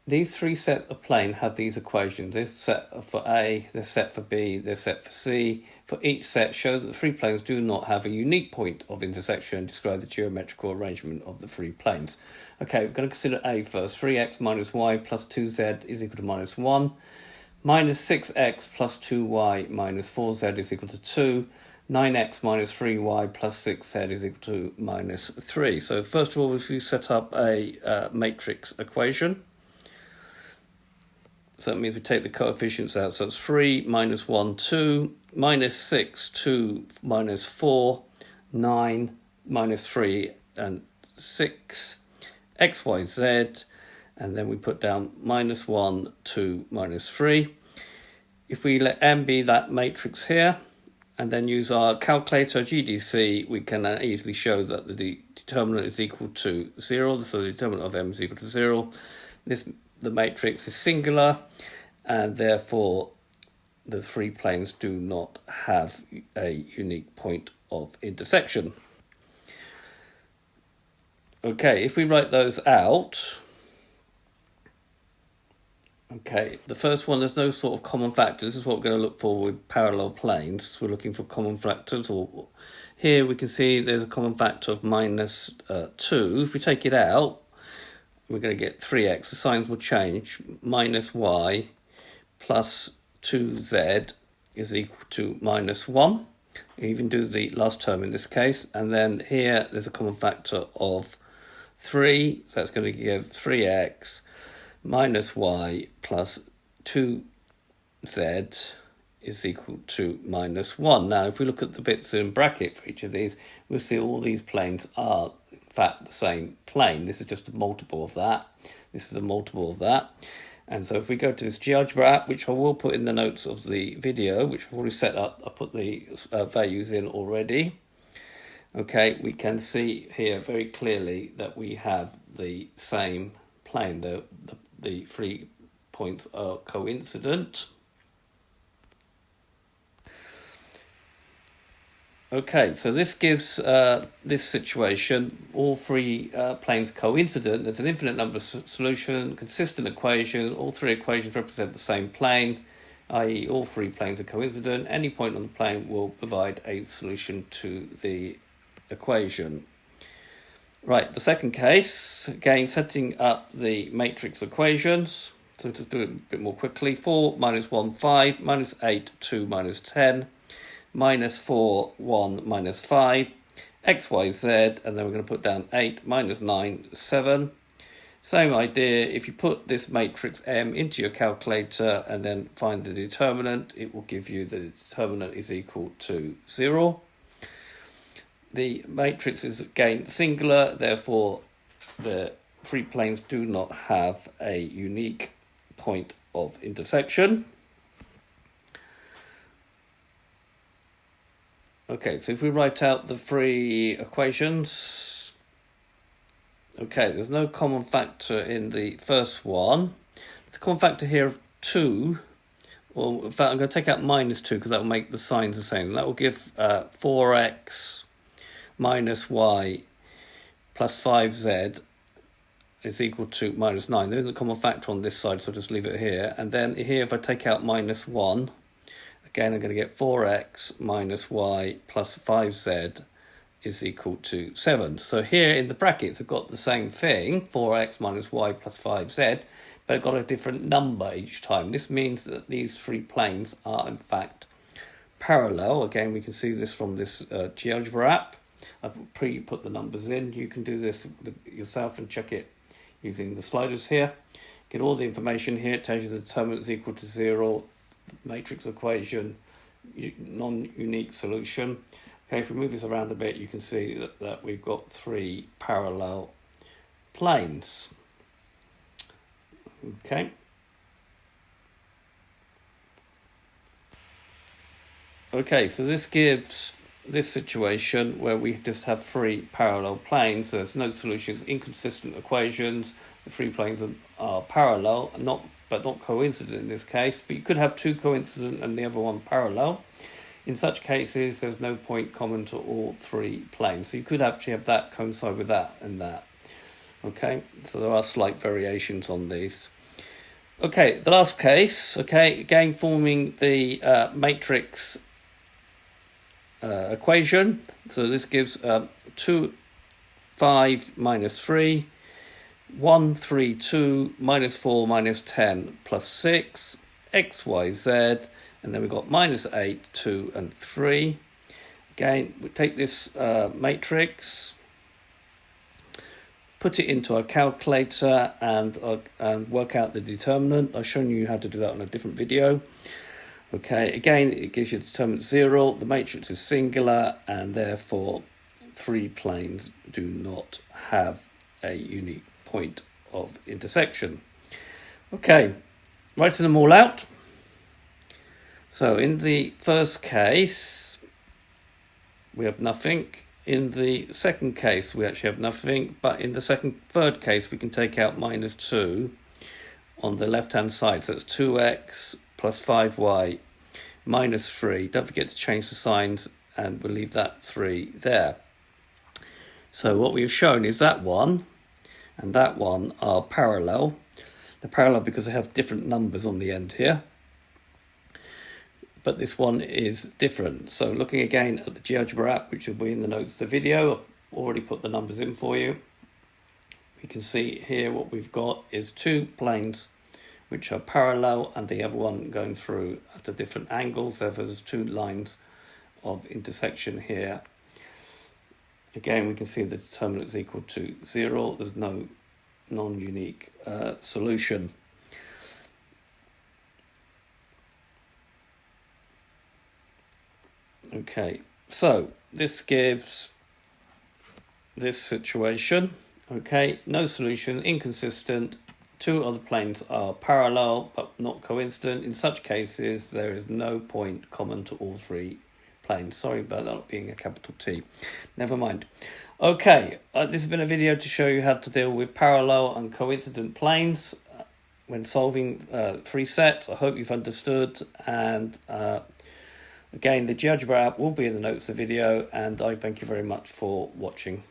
these three sets of planes have these equations. This set for A, this set for B, this set for C. For each set, show that the three planes do not have a unique point of intersection and describe the geometrical arrangement of the three planes. Okay, we're going to consider A first. 3x minus y plus 2z is equal to minus 1. Minus 6x plus 2y minus 4z is equal to 2. 9x minus 3y plus 6z is equal to minus 3. So first of all, if we set up a matrix equation, so that means we take the coefficients out. So it's 3 minus 1, 2, minus 6, 2, minus 4, 9, minus 3, and 6, x, y, z, and then we put down minus 1, 2, minus 3. If we let M be that matrix here, and then use our calculator GDC, we can easily show that the determinant is equal to 0, so the determinant of M is equal to 0. The matrix is singular, and therefore the three planes do not have a unique point of intersection. Okay, if we write those out, okay, the first one, there's no sort of common factor. This is what we're going to look for with parallel planes. We're looking for common factors. Or here we can see there's a common factor of minus 2. If we take it out, we're going to get 3x. The signs will change. Minus y plus 2z is equal to minus 1. You even do the last term in this case. And then here there's a common factor of 3. So that's going to give 3x minus y plus 2z is equal to minus 1. Now, if we look at the bits in bracket for each of these, we'll see all these planes are, in fact, the same plane. This is just a multiple of that. This is a multiple of that. And so if we go to this GeoGebra app, which I will put in the notes of the video, which I've already set up, I put the values in already. Okay, we can see here very clearly that we have the same plane. The 3 points are coincident. Okay, so this gives this situation, all three planes coincident. There's an infinite number solution, consistent equation. All three equations represent the same plane, i.e. all three planes are coincident. Any point on the plane will provide a solution to the equation. Right, the second case, again, setting up the matrix equations. So to do it a bit more quickly, 4 minus 1, 5, minus 8, 2, minus 10, minus 4, 1, minus 5, x, y, z, and then we're going to put down 8, minus 9, 7. Same idea, if you put this matrix M into your calculator and then find the determinant, it will give you the determinant is equal to 0. The matrix is again singular, therefore the three planes do not have a unique point of intersection. Okay, so if we write out the three equations, okay, there's no common factor in the first one. There's a common factor here of 2. Well, in fact, I'm going to take out minus 2 because that will make the signs the same. That will give 4x minus y plus 5z is equal to minus 9. There isn't a common factor on this side, so I'll just leave it here. And then here, if I take out minus 1, again, I'm going to get 4x minus y plus 5z is equal to 7. So here in the brackets, I've got the same thing, 4x minus y plus 5z, but I've got a different number each time. This means that these three planes are, in fact, parallel. Again, we can see this from this GeoGebra app. I've put the numbers in. You can do this yourself and check it using the sliders here. Get all the information here. It tells you the determinant is equal to 0, matrix equation, non-unique solution. Okay, if we move this around a bit, you can see that we've got three parallel planes. Okay. Okay, so this gives this situation where we just have three parallel planes. So there's no solutions, inconsistent equations. The three planes are parallel, but not coincident in this case. But you could have two coincident and the other one parallel. In such cases, there's no point common to all three planes. So you could actually have that coincide with that and that. Okay, so there are slight variations on these. Okay, the last case, okay, again forming the matrix equation. So this gives 2, 5 minus 3, 1, 3, 2, minus 4, minus 10, plus 6, x, y, z, and then we've got minus 8, 2, and 3. Again, we take this matrix, put it into our calculator and work out the determinant. I've shown you how to do that on a different video. Okay, again, it gives you the determinant 0. The matrix is singular, and therefore 3 planes do not have a unique point of intersection. Okay, writing them all out. So in the first case, we have nothing. In the second case, we actually have nothing, but in the third case, we can take out minus 2 on the left-hand side. So it's 2x plus 5y minus 3. Don't forget to change the signs, and we'll leave that 3 there. So what we've shown is that one and that one are parallel. They're parallel because they have different numbers on the end here. But this one is different. So looking again at the GeoGebra app, which will be in the notes of the video, I've already put the numbers in for you. We can see here what we've got is 2 planes which are parallel, and the other one going through at a different angles. Therefore, there's 2 lines of intersection here. Again, we can see the determinant is equal to 0. There's no non-unique solution. Okay, so this gives this situation. Okay, no solution, inconsistent. 2 other planes are parallel but not coincident. In such cases, there is no point common to all 3 planes. Sorry about that not being a capital T. Never mind. Okay, this has been a video to show you how to deal with parallel and coincident planes when solving 3 sets. I hope you've understood, and again, the GeoGebra app will be in the notes of the video, and I thank you very much for watching.